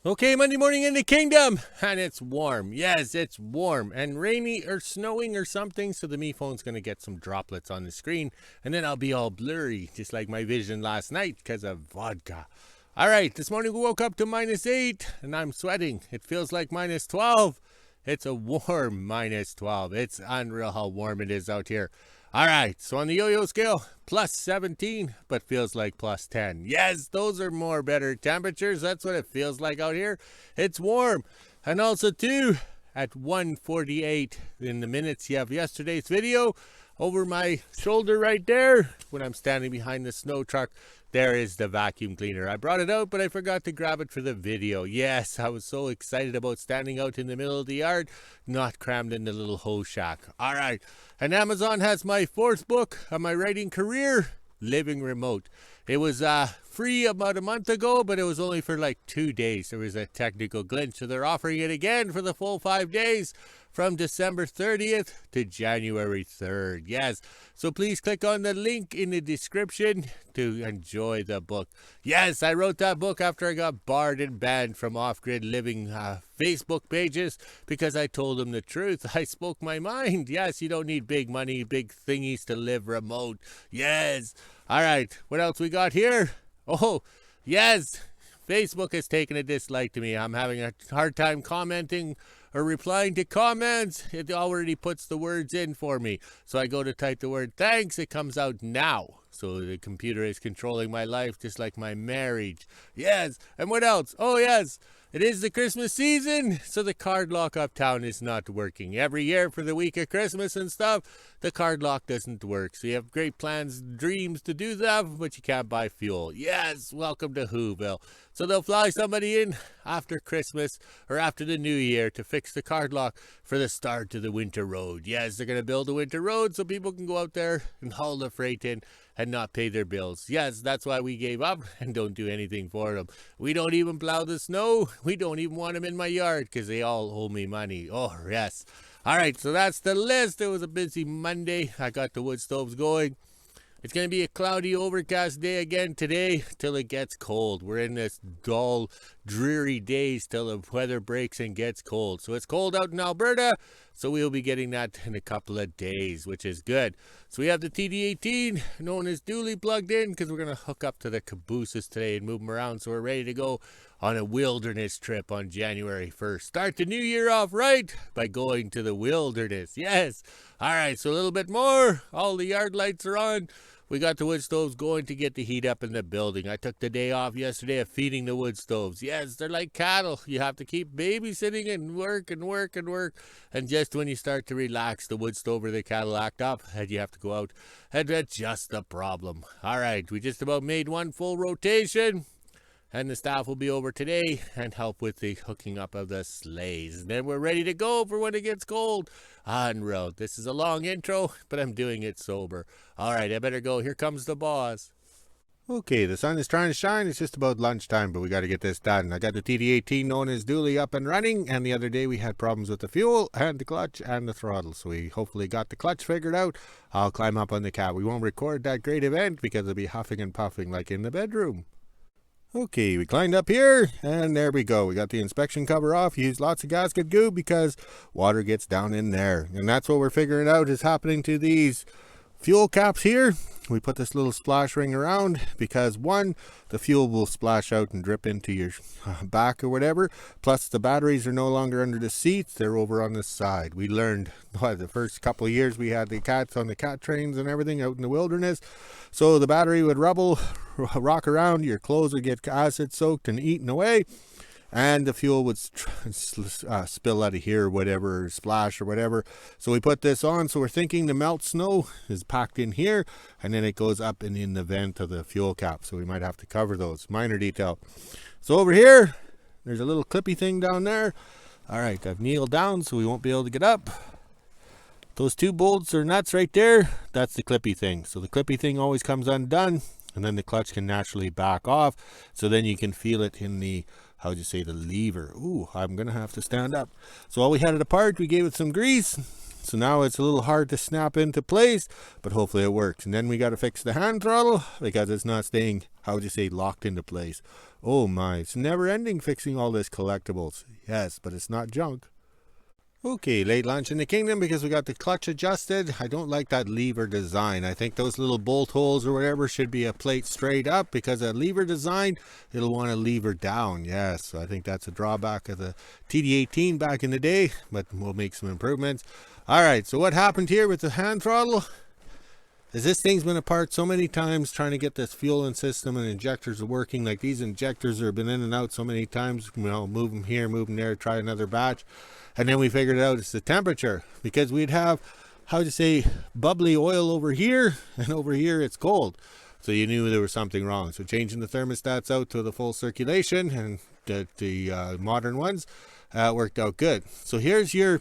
Okay, Monday morning in the kingdom, and it's warm. Yes, it's warm and rainy or snowing or something, so the me phone's going to get some droplets on the screen, and then I'll be all blurry, just like my vision last night because of vodka. All right, this morning we woke up to -8, and I'm sweating. It feels like -12. It's a warm -12. It's unreal how warm it is out here. All right, so on the yo-yo scale, +17, but feels like +10. Yes, those are more better temperatures. That's what it feels like out here. It's warm. And also, too, at 1:48 in the minutes, you have yesterday's video over my shoulder right there when I'm standing behind the snow truck. There is the vacuum cleaner. I brought it out, but I forgot to grab it for the video. Yes, I was so excited about standing out in the middle of the yard, not crammed in the little hoe shack. All right, and Amazon has my 4th book of my writing career, Living Remote. It was free about a month ago, but it was only for like 2 days. There was a technical glitch, so they're offering it again for the full 5 days from December 30th to January 3rd. Yes, so please click on the link in the description to enjoy the book. Yes, I wrote that book after I got barred and banned from off-grid living Facebook pages because I told them the truth. I spoke my mind. Yes, you don't need big money, big thingies to live remote. Yes. All right, what else we got here? Oh, yes, Facebook has taken a dislike to me. I'm having a hard time commenting or replying to comments. It already puts the words in for me. So I go to type the word thanks, it comes out now. So the computer is controlling my life just like my marriage. Yes, and what else? Oh, yes. It is the Christmas season, so the card lock uptown is not working. Every year for the week of Christmas and stuff, the card lock doesn't work. So you have great plans, dreams to do that, but you can't buy fuel. Yes, welcome to WHO-ville. So they'll fly somebody in after Christmas or after the new year to fix the card lock for the start of the winter road. Yes, they're going to build a winter road so people can go out there and haul the freight in and not pay their bills. Yes, that's why we gave up and don't do anything for them. We don't even plow the snow. We don't even want them in my yard because they all owe me money. Oh, yes. All right, so that's the list. It was a busy Monday. I got the wood stoves going. It's going to be a cloudy, overcast day again today till it gets cold. We're in this dull, dreary days till the weather breaks and gets cold. So it's cold out in Alberta, so we'll be getting that in a couple of days, which is good. So we have the TD18, known as duly plugged in, because we're going to hook up to the cabooses today and move them around. So we're ready to go on a wilderness trip on January 1st. Start the new year off right by going to the wilderness. Yes. All right, so a little bit more. All the yard lights are on. We got the wood stoves going to get the heat up in the building. I took the day off yesterday of feeding the wood stoves. Yes, they're like cattle. You have to keep babysitting and work and work and work. And just when you start to relax, the wood stove or the cattle act up, and you have to go out and adjust the problem. All right, we just about made one full rotation. And the staff will be over today and help with the hooking up of the sleighs. And then we're ready to go for when it gets cold on road. This is a long intro, but I'm doing it sober. All right, I better go. Here comes the boss. Okay, the sun is trying to shine. It's just about lunchtime, but we got to get this done. I got the TD18 known as duly up and running, and the other day we had problems with the fuel and the clutch and the throttle, so we hopefully got the clutch figured out. I'll climb up on the cab. We won't record that great event because it'll be huffing and puffing like in the bedroom. Okay, we climbed up here, and there we go. We got the inspection cover off. Used lots of gasket goo because water gets down in there. And that's what we're figuring out is happening to these fuel caps here. We put this little splash ring around because, one, the fuel will splash out and drip into your back or whatever. Plus, the batteries are no longer under the seats. They're over on the side. We learned the first couple of years we had the cats on the cat trains and everything out in the wilderness. So the battery would rock around. Your clothes would get acid soaked and eaten away. And the fuel would spill out of here or whatever, or splash or whatever. So we put this on. So we're thinking the melt snow is packed in here, and then it goes up and in the vent of the fuel cap. So we might have to cover those. Minor detail. So over here, there's a little clippy thing down there. All right, I've kneeled down so we won't be able to get up. Those two bolts or nuts right there, that's the clippy thing. So the clippy thing always comes undone. and then the clutch can naturally back off. So then you can feel it in the, how would you say, the lever. Ooh, I'm gonna have to stand up. So while we had it apart, we gave it some grease. So now it's a little hard to snap into place, but hopefully it works. And then we got to fix the hand throttle because it's not staying, how would you say, locked into place. Oh my, it's never ending fixing all this collectibles. Yes, but it's not junk. Okay, late lunch in the kingdom because we got the clutch adjusted. I don't like that lever design. I think those little bolt holes or whatever should be a plate straight up, because a lever design, it'll want to lever down. Yes, so I think that's a drawback of the TD18 back in the day, but we'll make some improvements. All right, so what happened here with the hand throttle is this thing's been apart so many times trying to get this fueling system and injectors working. Like, these injectors have been in and out so many times, you know, move them here, move them there, try another batch. And then we figured out it's the temperature, because we'd have, how to say, bubbly oil over here, and over here it's cold. So you knew there was something wrong. So changing the thermostats out to the full circulation and the modern ones worked out good. So here's your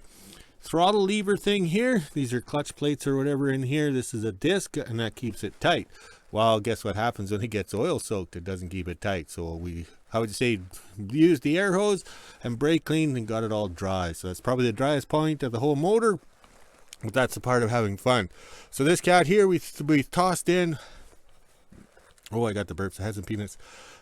throttle lever thing here. These are clutch plates or whatever in here. This is a disc, and that keeps it tight. Well, guess what happens when it gets oil soaked? It doesn't keep it tight. So we, how would you say, used the air hose and brake cleaned and got it all dry. So that's probably the driest point of the whole motor, but that's a part of having fun. So this cat here, we tossed in, oh, I got the burps, I had some peanuts.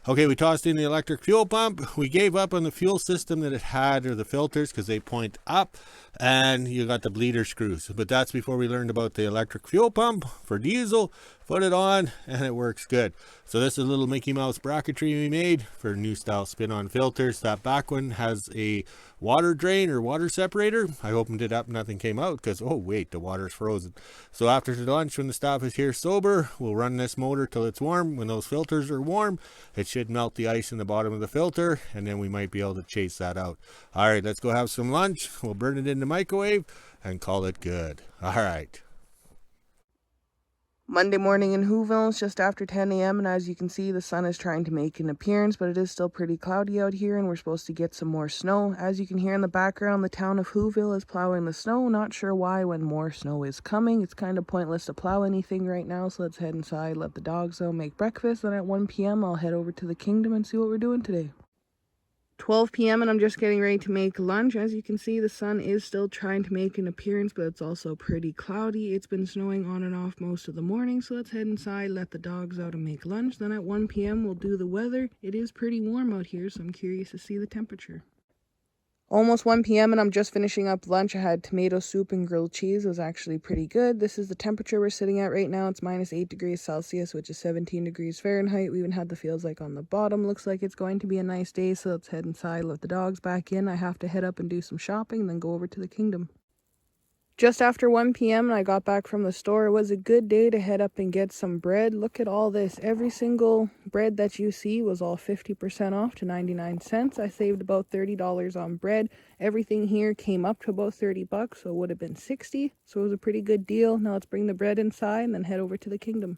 Okay, we tossed in the electric fuel pump. We gave up on the fuel system that it had, or the filters, because they point up, and you got the bleeder screws. But that's before we learned about the electric fuel pump for diesel. Put it on, and it works good. So this is a little Mickey Mouse bracketry we made for new style spin-on filters. That back one has a water drain or water separator. I opened it up, nothing came out because, oh wait, the water's frozen. So after the lunch, when the staff is here sober, we'll run this motor till it's warm. When those filters are warm, it should melt the ice in the bottom of the filter, and then we might be able to chase that out. All right, let's go have some lunch. We'll burn it in the microwave and call it good. All right. Monday morning in WHO-ville, it's just after 10 a.m. and as you can see, the sun is trying to make an appearance, but it is still pretty cloudy out here and we're supposed to get some more snow. As you can hear in the background, the town of WHO-ville is plowing the snow. Not sure why when more snow is coming. It's kind of pointless to plow anything right now, so let's head inside, let the dogs out, make breakfast, then at 1 p.m. I'll head over to the kingdom and see what we're doing today. 12 p.m. and I'm just getting ready to make lunch. As you can see, the sun is still trying to make an appearance, but it's also pretty cloudy. It's been snowing on and off most of the morning, so let's head inside, let the dogs out and make lunch. Then at 1 p.m. we'll do the weather. It is pretty warm out here, so I'm curious to see the temperature. Almost 1 p.m. and I'm just finishing up lunch. I had tomato soup and grilled cheese. It was actually pretty good. This is the temperature we're sitting at right now. It's minus 8 degrees Celsius, which is 17 degrees Fahrenheit. We even had the feels like on the bottom. Looks like it's going to be a nice day, so let's head inside, let the dogs back in. I have to head up and do some shopping, then go over to the kingdom. Just after 1 p.m. and I got back from the store. It was a good day to head up and get some bread. Look at all this. Every single bread that you see was all 50% off to 99 cents. I saved about $30 on bread. Everything here came up to about 30 bucks, so it would have been 60. So it was a pretty good deal. Now let's bring the bread inside and then head over to the kingdom.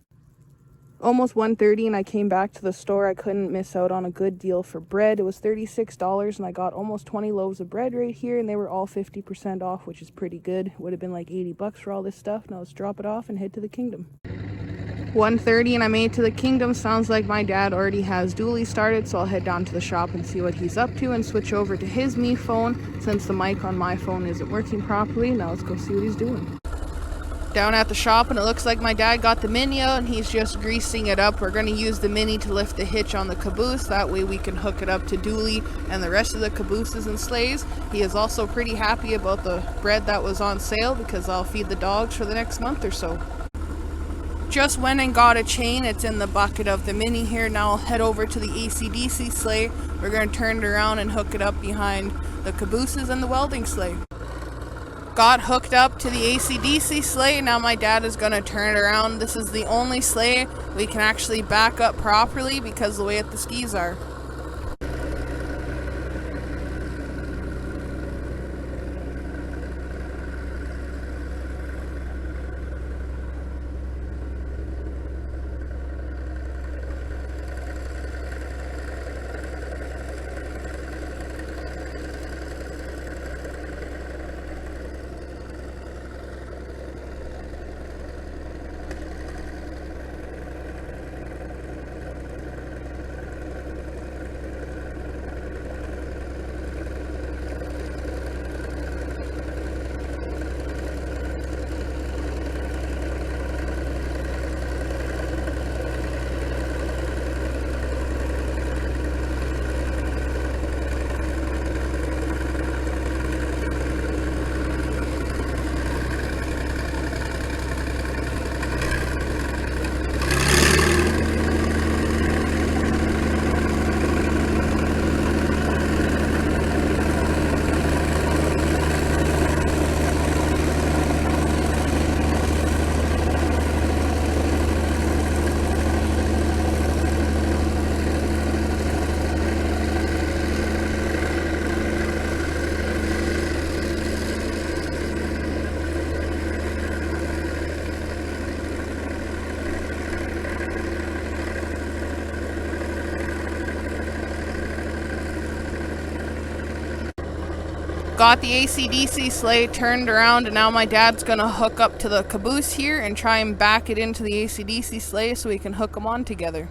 Almost 1:30 and I came back to the store. I couldn't miss out on a good deal for bread. It was $36 and I got almost 20 loaves of bread right here, and they were all 50% off, which is pretty good. Would have been like 80 bucks for all this stuff. Now let's drop it off and head to the kingdom. 1:30 and I made it to the kingdom. Sounds like my dad already has dually started, so I'll head down to the shop and see what he's up to and switch over to his Me phone since the mic on my phone isn't working properly. Now let's go see what he's doing. Down at the shop, and it looks like my dad got the Mini out and he's just greasing it up. We're going to use the Mini to lift the hitch on the caboose. That way we can hook it up to dually and the rest of the cabooses and sleighs. He is also pretty happy about the bread that was on sale because I'll feed the dogs for the next month or so. Just went and got a chain. It's in the bucket of the Mini here. Now I'll head over to the AC/DC sleigh. We're going to turn it around and hook it up behind the cabooses and the welding sleigh. Got hooked up to the AC/DC sleigh. Now my dad is going to turn it around. This is the only sleigh we can actually back up properly because of the way that the skis are. Got the AC/DC sleigh turned around, and now my dad's gonna hook up to the caboose here and try and back it into the AC/DC sleigh so we can hook them on together.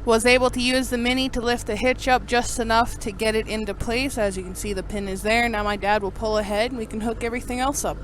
Was able to use the mini to lift the hitch up just enough to get it into place. As you can see, the pin is there. Now my dad will pull ahead and we can hook everything else up.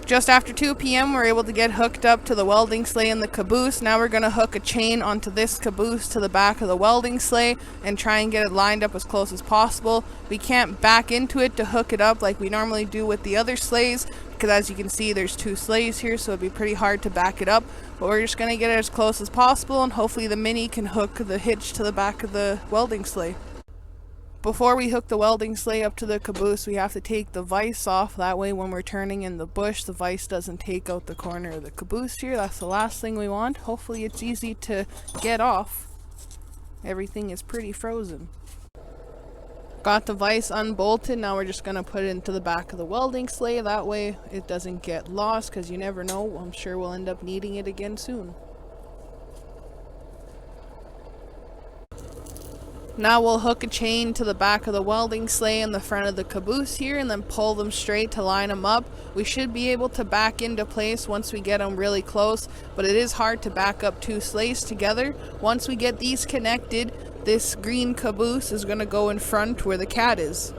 Just after 2 p.m. we're able to get hooked up to the welding sleigh and the caboose. Now we're going to hook a chain onto this caboose to the back of the welding sleigh and try and get it lined up as close as possible. We can't back into it to hook it up like we normally do with the other sleighs, because as you can see there's 2 sleighs here, so it'd be pretty hard to back it up. But we're just going to get it as close as possible, and hopefully the mini can hook the hitch to the back of the welding sleigh. Before we hook the welding sleigh up to the caboose, we have to take the vise off. That way when we're turning in the bush, the vise doesn't take out the corner of the caboose here. That's the last thing we want. Hopefully it's easy to get off. Everything is pretty frozen. Got the vise unbolted. Now we're just going to put it into the back of the welding sleigh. That way it doesn't get lost, because you never know. I'm sure we'll end up needing it again soon. Now we'll hook a chain to the back of the welding sleigh and the front of the caboose here, and then pull them straight to line them up. We should be able to back into place once we get them really close, but it is hard to back up 2 sleighs together. Once we get these connected, this green caboose is going to go in front where the cat is.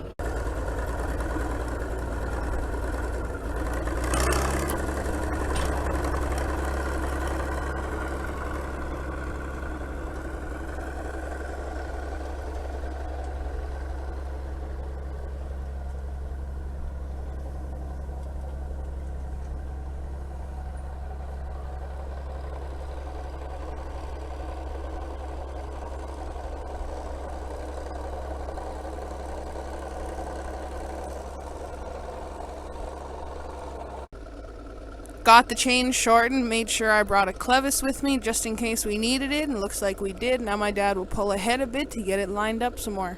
Got the chain shortened, made sure I brought a clevis with me just in case we needed it, and looks like we did. Now my dad will pull ahead a bit to get it lined up some more.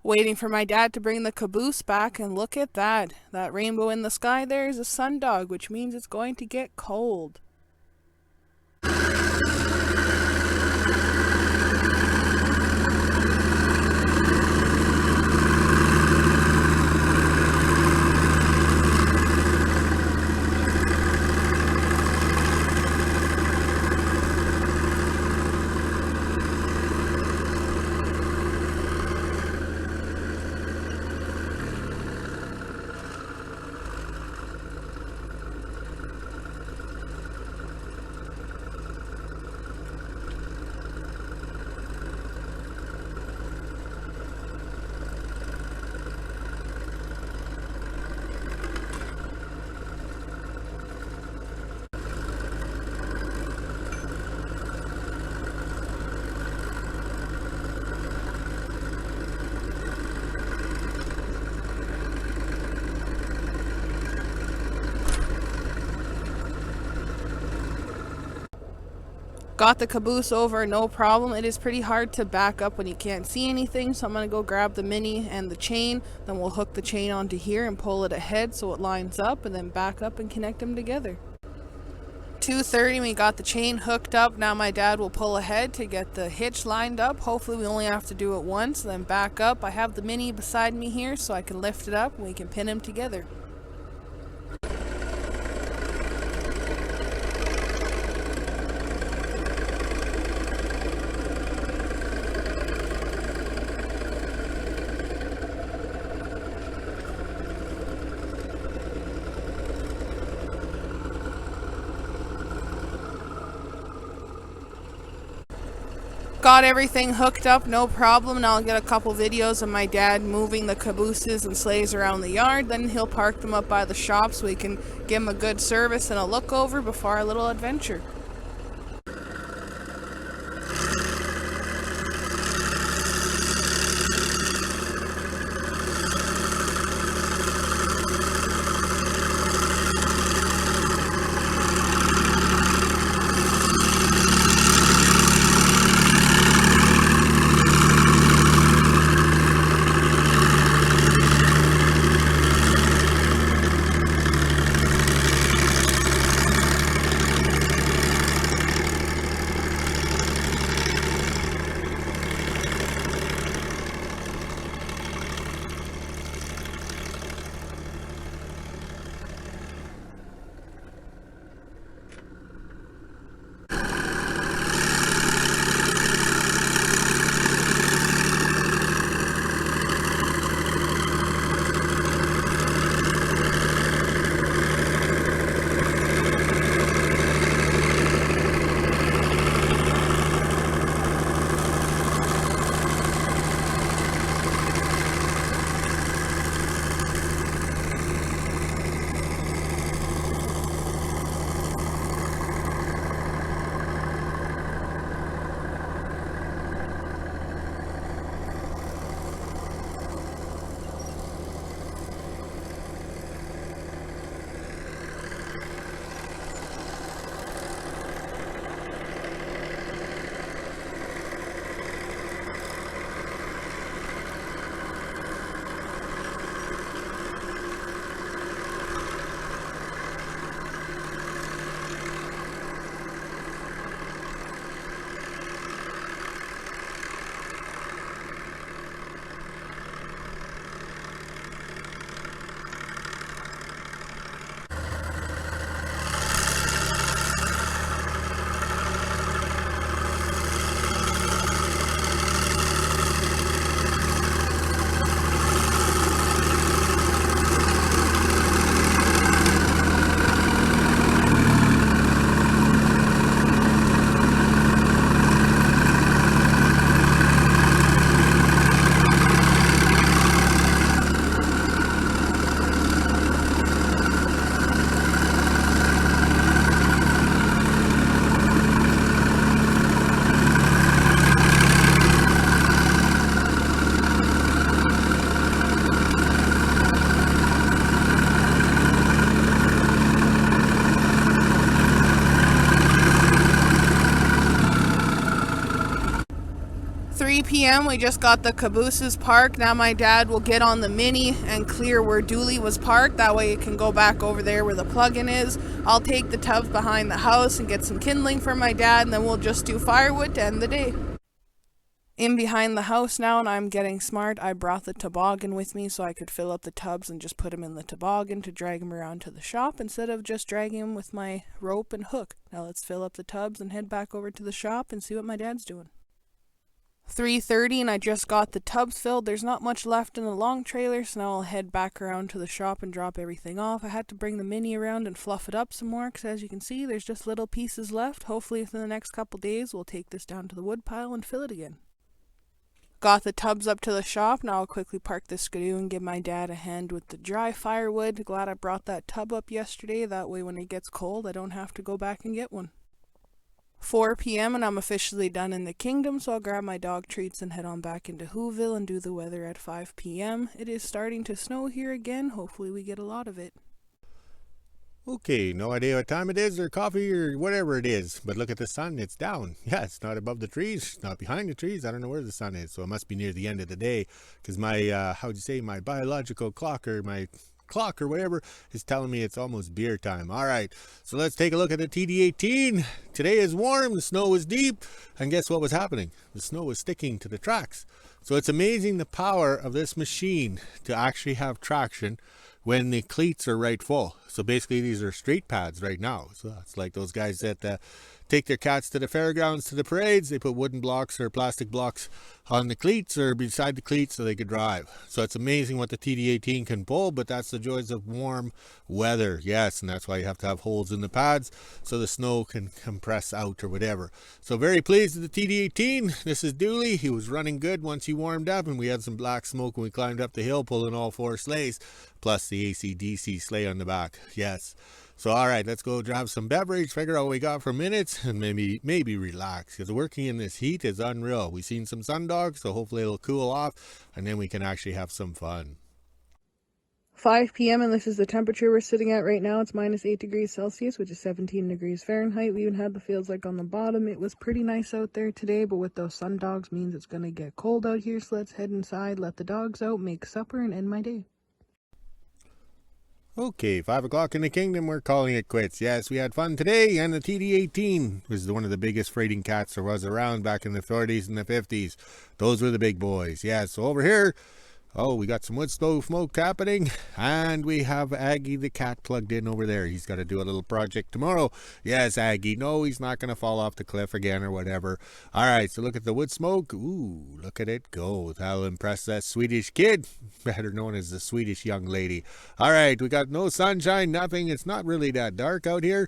Waiting for my dad to bring the caboose back, and look at that. That rainbow in the sky there is a Sundog, which means it's going to get cold. Got the caboose over, no problem. It is pretty hard to back up when you can't see anything, so I'm going to go grab the mini and the chain. Then we'll hook the chain onto here and pull it ahead so it lines up, and then back up and connect them together. 2:30, we got the chain hooked up. Now my dad will pull ahead to get the hitch lined up. Hopefully we only have to do it once, then back up. I have the mini beside me here so I can lift it up and we can pin them together. Got everything hooked up, no problem. Now I'll get a couple videos of my dad moving the cabooses and sleighs around the yard. Then he'll park them up by the shop so we can give him a good service and a look over before our little adventure. p.m. we just got the cabooses parked. Now my dad will get on the mini and clear where Dooley was parked. That way it can go back over there where the plug-in is. I'll take the tubs behind the house and get some kindling for my dad, and then we'll just do firewood to end the day. In behind the house now, and I'm getting smart. I brought the toboggan with me so I could fill up the tubs and just put them in the toboggan to drag them around to the shop instead of just dragging them with my rope and hook. Now let's fill up the tubs and head back over to the shop and see what my dad's doing. 3:30 and I just got the tubs filled. There's not much left in the long trailer, so now I'll head back around to the shop and drop everything off. I had to bring the mini around and fluff it up some more because as you can see there's just little pieces left. Hopefully within the next couple days we'll take this down to the wood pile and fill it again. Got the tubs up to the shop. Now I'll quickly park the skidoo and give my dad a hand with the dry firewood. Glad I brought that tub up yesterday. That way when it gets cold I don't have to go back and get one. 4 p.m. and I'm officially done in the kingdom, so I'll grab my dog treats and head on back into WHO-ville and do the weather at 5 p.m. It is starting to snow here again. Hopefully we get a lot of it. Okay, no idea what time it is or coffee or whatever it is, but look at the sun, it's down. Yeah, it's not above the trees, it's not behind the trees. I don't know where the sun is, so it must be near the end of the day because my, my biological clock or my clock or whatever is telling me it's almost beer time. All right, so let's take a look at the TD18. Today is warm, the snow is deep, and guess what was happening? The snow was sticking to the tracks. So it's amazing the power of this machine to actually have traction when the cleats are right full. So basically these are straight pads right now. So it's like those guys that take their cats to the fairgrounds, to the parades. They put wooden blocks or plastic blocks on the cleats or beside the cleats so they could drive. So it's amazing what the TD18 can pull, but that's the joys of warm weather. Yes, and that's why you have to have holes in the pads so the snow can compress out or whatever. So very pleased with the TD18. This is Dooley. He was running good once he warmed up, and we had some black smoke when we climbed up the hill pulling all 4 sleighs, plus the AC/DC sleigh on the back. Yes. So all right, let's go grab some beverage, figure out what we got for minutes, and maybe relax, because working in this heat is unreal. We've seen some Sundog, so hopefully it'll cool off, and then we can actually have some fun. 5 p.m. and this is the temperature we're sitting at right now. It's -8 degrees Celsius, which is 17 degrees Fahrenheit. We even had the feels like on the bottom. It was pretty nice out there today, but with those sun dogs means it's going to get cold out here. So let's head inside, let the dogs out, make supper, and end my day. Okay, 5 o'clock in the kingdom, we're calling it quits. Yes, we had fun today, and the TD18 was one of the biggest freighting cats there was around back in the 40s and the 50s. Those were the big boys. Yeah, so over here, oh, we got some wood stove smoke happening, and we have Aggie the cat plugged in over there. He's got to do a little project tomorrow. Yes, Aggie. No, he's not going to fall off the cliff again or whatever. All right, so look at the wood smoke. Ooh, look at it go. That'll impress that Swedish kid, better known as the Swedish young lady. All right, we got no sunshine, nothing. It's not really that dark out here.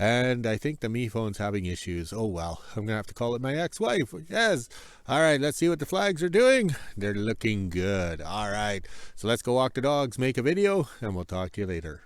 And I think the me phone's having issues. Oh, well, I'm going to have to call it my ex-wife. Yes. All right, let's see what the flags are doing. They're looking good. All right, so let's go walk the dogs, make a video, and we'll talk to you later.